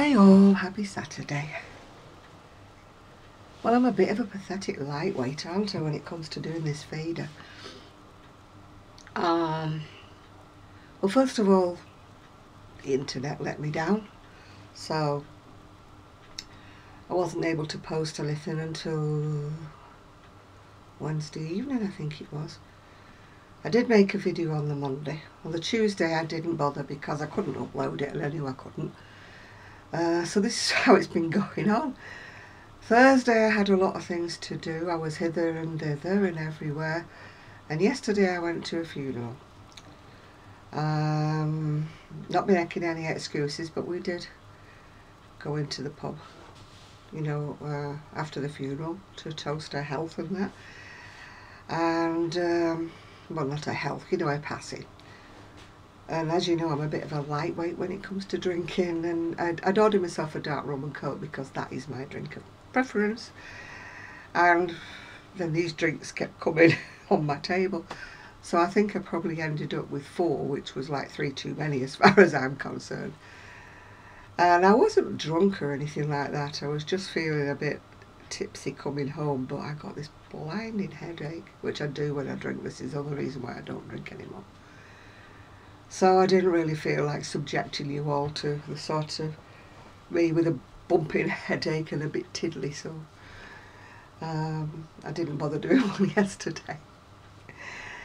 Hi all, happy Saturday. Well, I'm a bit of a pathetic lightweight, aren't I, when it comes to doing this VEDA. Well, first of all, the internet let me down, so I wasn't able to post anything until Wednesday evening, I think it was. I did make a video on the Monday. On the Tuesday I didn't bother because I couldn't upload it and I knew I couldn't. So this is how it's been going on. Thursday I had a lot of things to do. I was hither and thither and everywhere. And yesterday I went to a funeral. Not making any excuses, but we did go into the pub, you know, after the funeral to toast her health and that. And, well, not her health, you know, her passing. And as you know, I'm a bit of a lightweight when it comes to drinking, and I'd ordered myself a dark rum and coke because that is my drink of preference. And then these drinks kept coming on my table, so I think I probably ended up with 4, which was like 3 too many as far as I'm concerned. And I wasn't drunk or anything like that, I was just feeling a bit tipsy coming home, but I got this blinding headache, which I do when I drink. This is the other reason why I don't drink anymore. So I didn't really feel like subjecting you all to the sort of me with a bumping headache and a bit tiddly, so I didn't bother doing one yesterday.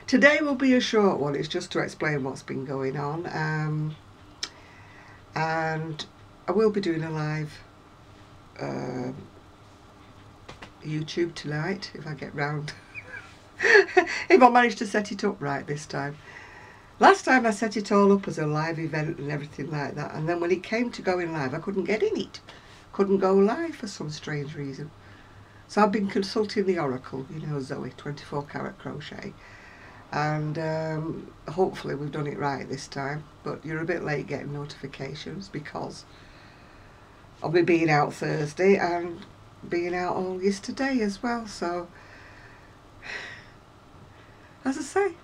Today will be a short one. It's just to explain what's been going on, and I will be doing a live YouTube tonight if I get round if I manage to set it up right this time. Last time I set it all up as a live event and everything like that, and then when it came to going live I couldn't get in it. Couldn't go live for some strange reason. So I've been consulting the Oracle, you know, Zoe, 24 Karat Crochet, and hopefully we've done it right this time. But you're a bit late getting notifications because I'll be being out Thursday and being out all yesterday as well. So as I say,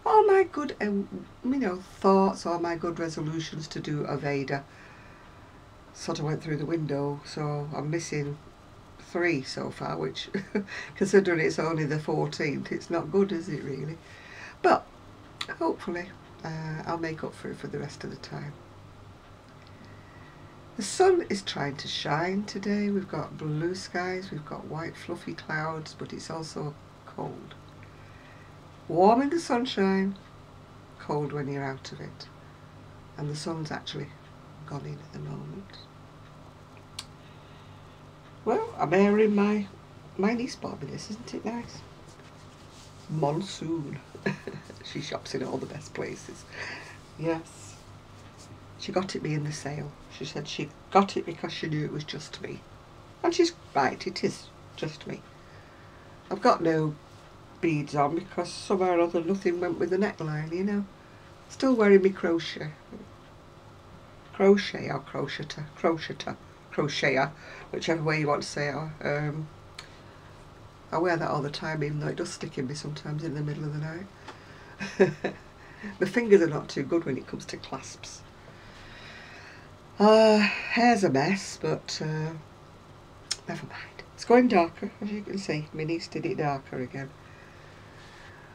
all my good you know, thoughts, all my good resolutions to do a VEDA sort of went through the window. So I'm missing 3 so far, which considering it's only the 14th, it's not good, is it really? But hopefully I'll make up for it for the rest of the time. The sun is trying to shine today. We've got blue skies, we've got white fluffy clouds, but it's also cold. Warm in the sunshine, cold when you're out of it. And the sun's actually gone in at the moment. Well, I'm airing my niece bought me this, isn't it nice? Monsoon. She shops in all the best places. Yes. She got it me in the sale. She said she got it because she knew it was just me. And she's right, it is just me. I've got no beads on because somehow or other nothing went with the neckline, you know. Still wearing me crochet or crocheter, whichever way you want to say it. I wear that all the time, even though it does stick in me sometimes in the middle of the night. My fingers are not too good when it comes to clasps. Hair's a mess, but never mind. It's going darker, as you can see. My niece did it darker again.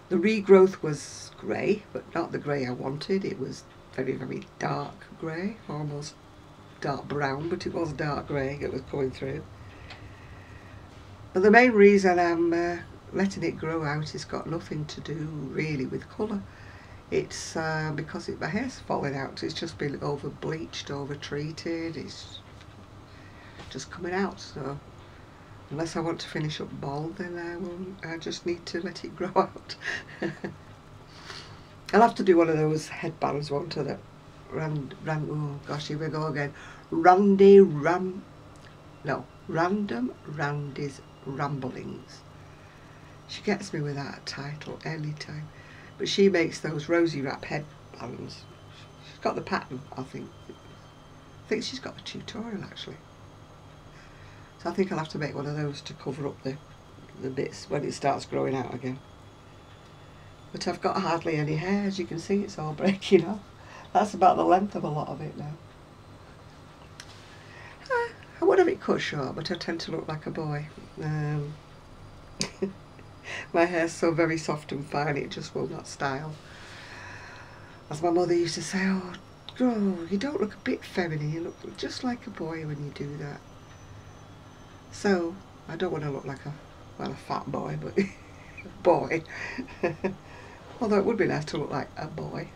The regrowth was grey, but not the grey I wanted. It was very, very dark grey, almost dark brown, but it was dark grey it was coming through. But the main reason I'm letting it grow out has got nothing to do really with colour. It's because my hair's falling out. It's just been over bleached, over treated. It's just coming out. So unless I want to finish up bald, then I just need to let it grow out. I'll have to do one of those headbands, won't I, that oh gosh, here we go again. Random Randy's Ramblings. She gets me with that title any time. But she makes those rosy wrap headbands. She's got the pattern, I think. I think she's got a tutorial actually. So I think I'll have to make one of those to cover up the bits when it starts growing out again. But I've got hardly any hair, as you can see, it's all breaking off. That's about the length of a lot of it now. I would have it cut short, but I tend to look like a boy. My hair's so very soft and fine, it just will not style. As my mother used to say, oh, girl, you don't look a bit feminine, you look just like a boy when you do that. So, I don't want to look like a fat boy, but boy. Although it would be nice to look like a boy.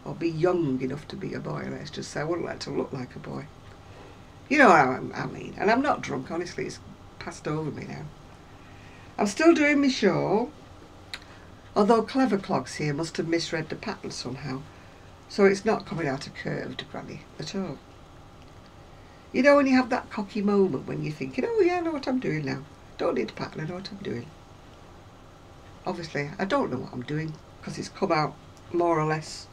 Or be young enough to be a boy, let's just say. I wouldn't like to look like a boy. You know what I mean. And I'm not drunk, honestly, it's passed over me now. I'm still doing my shawl. Although Clever Clogs here must have misread the pattern somehow. So it's not coming out a curved granny at all. You know when you have that cocky moment when you're thinking, oh yeah, I know what I'm doing now. Don't need a pattern, I know what I'm doing. Obviously, I don't know what I'm doing because it's come out more or less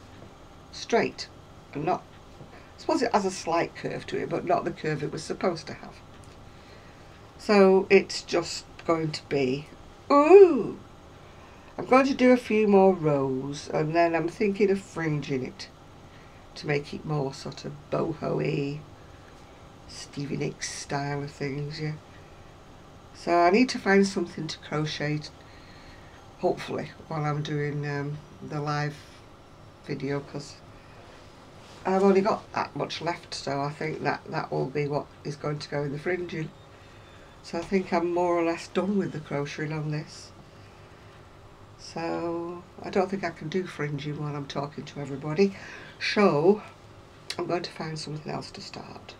straight and not, I suppose it has a slight curve to it, but not the curve it was supposed to have. So it's just going to be, ooh, I'm going to do a few more rows and then I'm thinking of fringing it to make it more sort of boho-y, Stevie Nicks style of things, yeah. So I need to find something to crochet, hopefully, while I'm doing the live video, because I've only got that much left, so I think that will be what is going to go in the fringing. So I think I'm more or less done with the crocheting on this. So I don't think I can do fringing while I'm talking to everybody, so I'm going to find something else to start.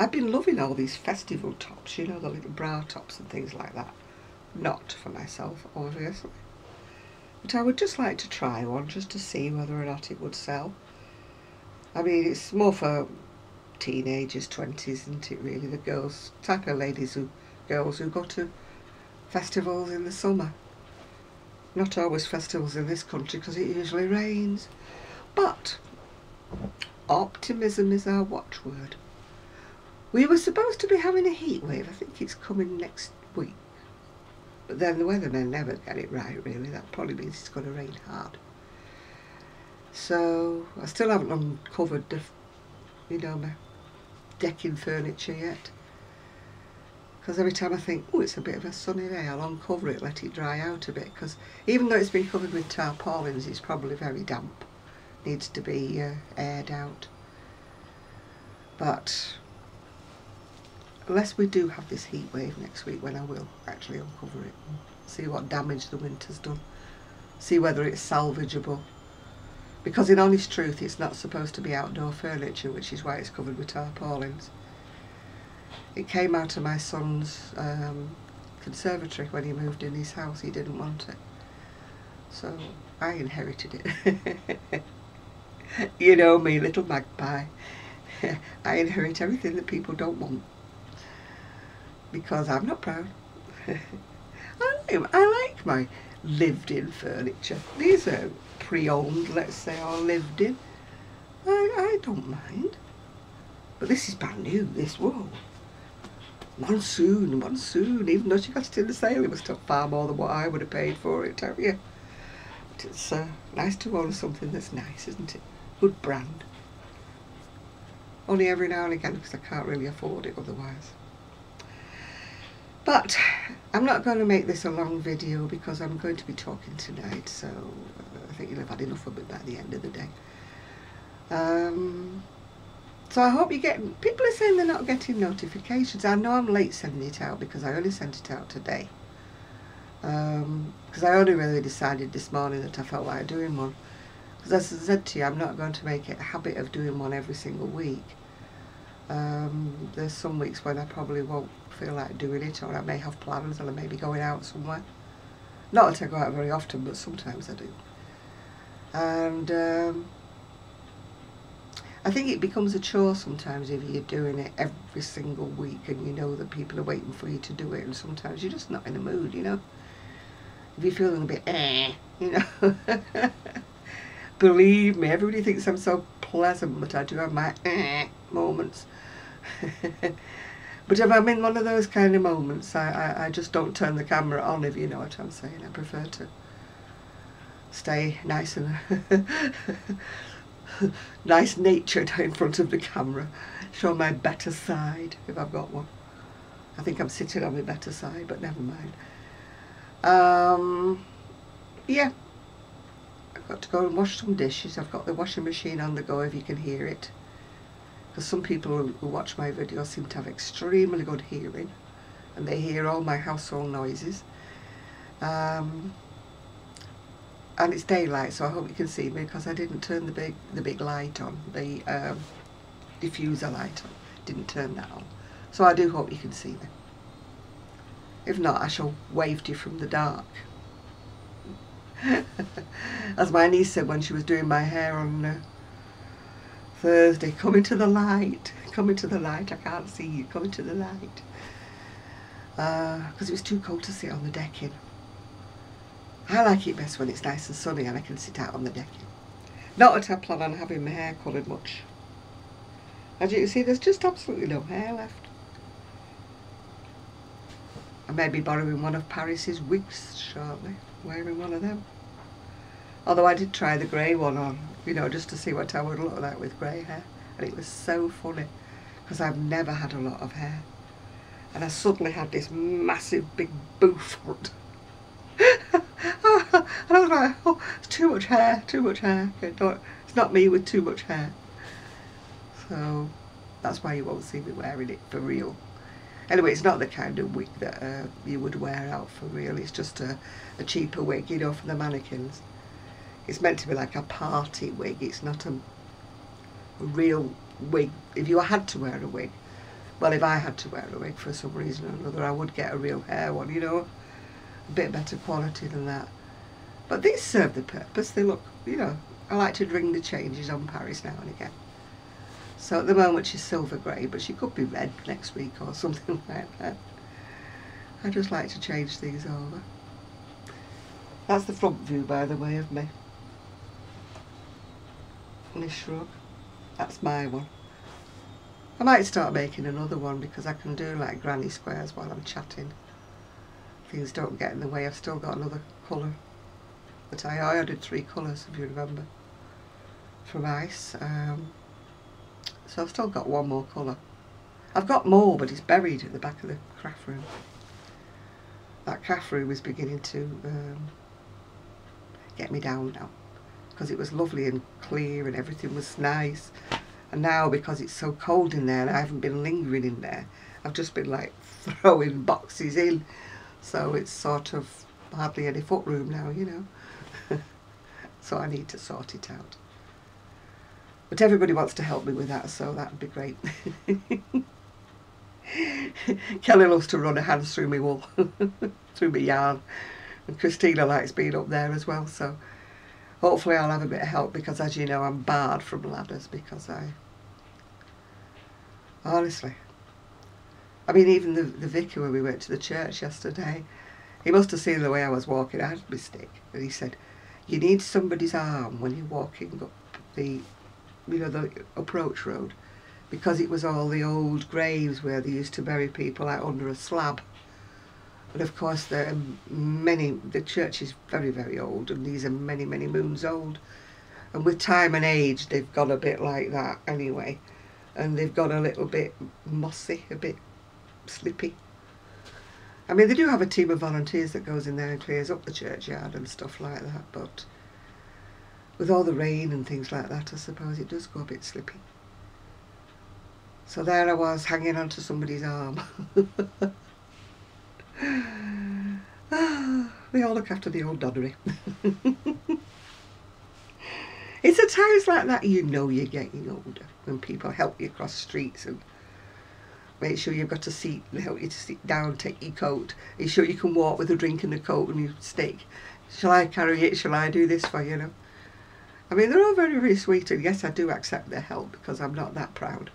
I've been loving all these festival tops, you know, the little bra tops and things like that. Not for myself, obviously. But I would just like to try one just to see whether or not it would sell. I mean, it's more for teenagers, 20s, isn't it really? The girls, type of girls who go to festivals in the summer. Not always festivals in this country because it usually rains. But optimism is our watchword. We were supposed to be having a heat wave. I think it's coming next week. But then the weathermen never get it right, really. That probably means it's going to rain hard. So I still haven't uncovered the, you know, my decking furniture yet. Because every time I think, oh, it's a bit of a sunny day, I'll uncover it, let it dry out a bit. Because even though it's been covered with tarpaulins, it's probably very damp. Needs to be aired out. But unless we do have this heat wave next week, when I will actually uncover it and see what damage the winter's done, see whether it's salvageable, because in honest truth it's not supposed to be outdoor furniture, which is why it's covered with tarpaulins. It came out of my son's conservatory when he moved in his house. He didn't want it, so I inherited it. You know me, little magpie. I inherit everything that people don't want. Because I'm not proud. I like my lived-in furniture. These are pre-owned, let's say, or lived in. I don't mind. But this is brand new, this, whoa. Monsoon, even though she got it in the sale, it was still far more than what I would have paid for it, don't you? But it's nice to own something that's nice, isn't it? Good brand. Only every now and again, because I can't really afford it otherwise. But I'm not going to make this a long video because I'm going to be talking tonight, so I think you'll have had enough of it by the end of the day. So I hope you get, people are saying they're not getting notifications. I know I'm late sending it out because I only sent it out today. Because I only really decided this morning that I felt like doing one. Because as I said to you, I'm not going to make it a habit of doing one every single week. There's some weeks when I probably won't feel like doing it, or I may have plans and I may be going out somewhere. Not that I go out very often, but sometimes I do. And I think it becomes a chore sometimes if you're doing it every single week and you know that people are waiting for you to do it, and sometimes you're just not in the mood, you know. If you're feeling a bit you know. Believe me, everybody thinks I'm so pleasant, but I do have my moments. But if I'm in one of those kind of moments, I just don't turn the camera on, if you know what I'm saying. I prefer to stay nice and nice natured in front of the camera. Show my better side, if I've got one. I think I'm sitting on my better side, but never mind. Yeah, I've got to go and wash some dishes. I've got the washing machine on the go, if you can hear it. Because some people who watch my videos seem to have extremely good hearing, and they hear all my household noises. And it's daylight, so I hope you can see me, because I didn't turn the big light on, the diffuser light on. Didn't turn that on, so I do hope you can see me. If not, I shall wave to you from the dark. As my niece said when she was doing my hair on Thursday, come into the light, come into the light, I can't see you, come into the light. Because it was too cold to sit on the decking. I like it best when it's nice and sunny and I can sit out on the decking. Not that I plan on having my hair coloured much. As you can see, there's just absolutely no hair left. I may be borrowing one of Paris's wigs shortly, wearing one of them. Although I did try the grey one on, you know, just to see what I would look like with grey hair. And it was so funny, because I've never had a lot of hair. And I suddenly had this massive big bouffant. And I was like, oh, it's too much hair, too much hair. It's not me with too much hair. So that's why you won't see me wearing it for real. Anyway, it's not the kind of wig that you would wear out for real. It's just a cheaper wig, you know, for the mannequins. It's meant to be like a party wig. It's not a real wig. If you had to wear a wig, well, if I had to wear a wig for some reason or another, I would get a real hair one, you know, a bit better quality than that. But these serve the purpose. They look, you know, I like to ring the changes on Paris now and again. So at the moment she's silver grey, but she could be red next week or something like that. I just like to change these over. That's the front view, by the way, of me. And this shrug, that's my one. I might start making another one, because I can do like granny squares while I'm chatting. Things don't get in the way. I've still got another colour. But I ordered 3 colours, if you remember, from Ice. So I've still got one more colour. I've got more, but it's buried at the back of the craft room. That craft room is beginning to get me down now, because it was lovely and clear and everything was nice. And now, because it's so cold in there and I haven't been lingering in there, I've just been like throwing boxes in. So it's sort of hardly any foot room now, you know. So I need to sort it out. But everybody wants to help me with that, so that would be great. Kelly loves to run her hands through my wool, through my yarn. And Christina likes being up there as well, so hopefully I'll have a bit of help, because as you know, I'm barred from ladders, because honestly, I mean, even the vicar, when we went to the church yesterday, he must have seen the way I was walking. I had my stick, and he said, you need somebody's arm when you're walking up the, you know, the approach road, because it was all the old graves where they used to bury people out under a slab. And of course there are the church is very, very old, and these are many, many moons old. And with time and age, they've got a bit like that anyway. And they've got a little bit mossy, a bit slippy. I mean, they do have a team of volunteers that goes in there and clears up the churchyard and stuff like that, but with all the rain and things like that, I suppose it does go a bit slippy. So there I was, hanging onto somebody's arm. They all look after the old nonnery. It's at times like that you know you're getting older, when people help you cross streets and make sure you've got a seat and help you to sit down, take your coat. Are you sure you can walk with a drink in the coat and your stick? Shall I carry it? Shall I do this for you? You know? I mean, they're all very, very sweet, and yes, I do accept their help, because I'm not that proud.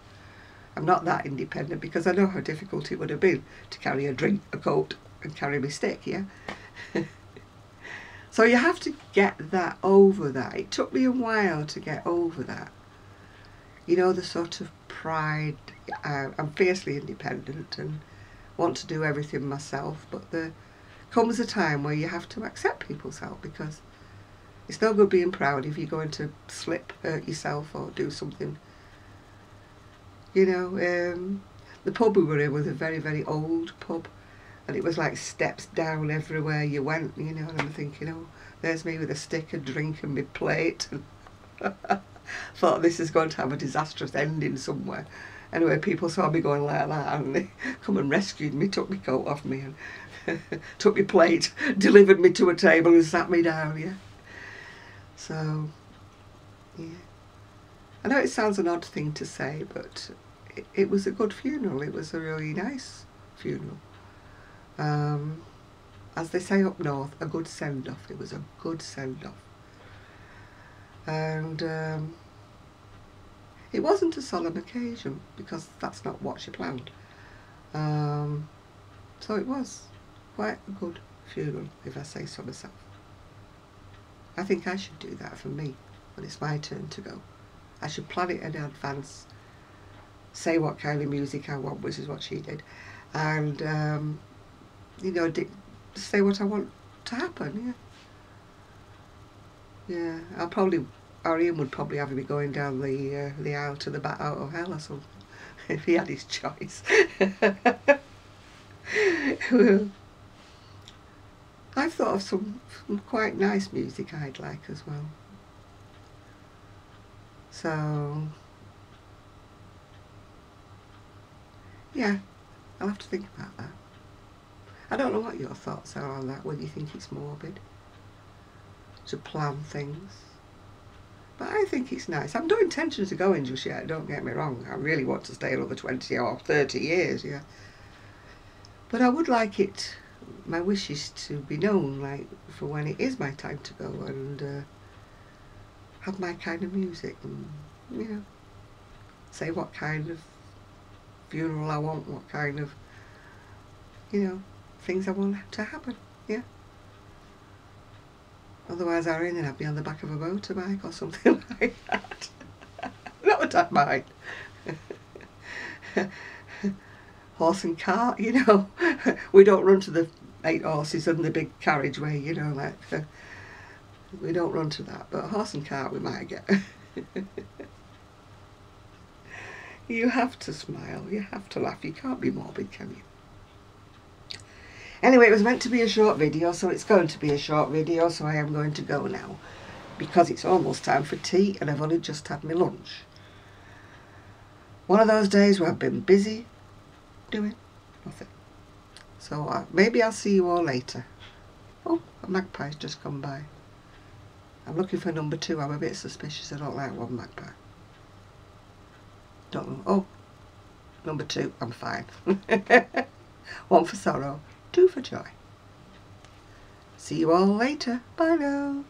I'm not that independent, because I know how difficult it would have been to carry a drink, a coat, and carry my stick, yeah? So you have to get that over that. It took me a while to get over that. You know, the sort of pride. I'm fiercely independent and want to do everything myself, but there comes a time where you have to accept people's help, because It's no good being proud if you're going to slip, hurt yourself or do something. You know, the pub we were in was a very, very old pub, and it was like steps down everywhere you went, you know, and I'm thinking, oh, there's me with a stick, a drink and my plate. Thought this is going to have a disastrous ending somewhere. Anyway, people saw me going like that and they come and rescued me, took my coat off me and took my plate, delivered me to a table and sat me down, yeah. So, yeah. I know it sounds an odd thing to say, but it was a good funeral. It was a really nice funeral. As they say up north, a good send-off. It was a good send-off. And it wasn't a solemn occasion, because that's not what she planned. So it was quite a good funeral, if I say so myself. I think I should do that for me when it's my turn to go. I should plan it in advance, say what kind of music I want, which is what she did, and you know, say what I want to happen. Yeah, our Ian would probably have me going down the aisle to the bat out of hell or something if he had his choice. I've thought of some quite nice music I'd like as well. So, yeah, I'll have to think about that. I don't know what your thoughts are on that, whether you think it's morbid to plan things. But I think it's nice. I've no intention of going just yet, don't get me wrong. I really want to stay another 20 or 30 years, yeah. But I would like it, my wish is to be known, like, for when it is my time to go, and have my kind of music, and, you know, say what kind of funeral I want, what kind of, you know, things I want to happen, yeah. Otherwise I reckon I'd be on the back of a motorbike or something like that. Not that I mind. Horse and cart, you know. We don't run to the 8 horses and the big carriageway, you know, like, we don't run to that, but horse and cart we might get. You have to smile, you have to laugh, you can't be morbid, can you? Anyway, it was meant to be a short video, so it's going to be a short video, so I am going to go now, because it's almost time for tea and I've only just had my lunch. One of those days where I've been busy doing nothing. So maybe I'll see you all later. Oh, a magpie's just come by. I'm looking for number 2. I'm a bit suspicious. I don't like one magpie. Don't know. Oh, number 2. I'm fine. 1 for sorrow, 2 for joy. See you all later. Bye now.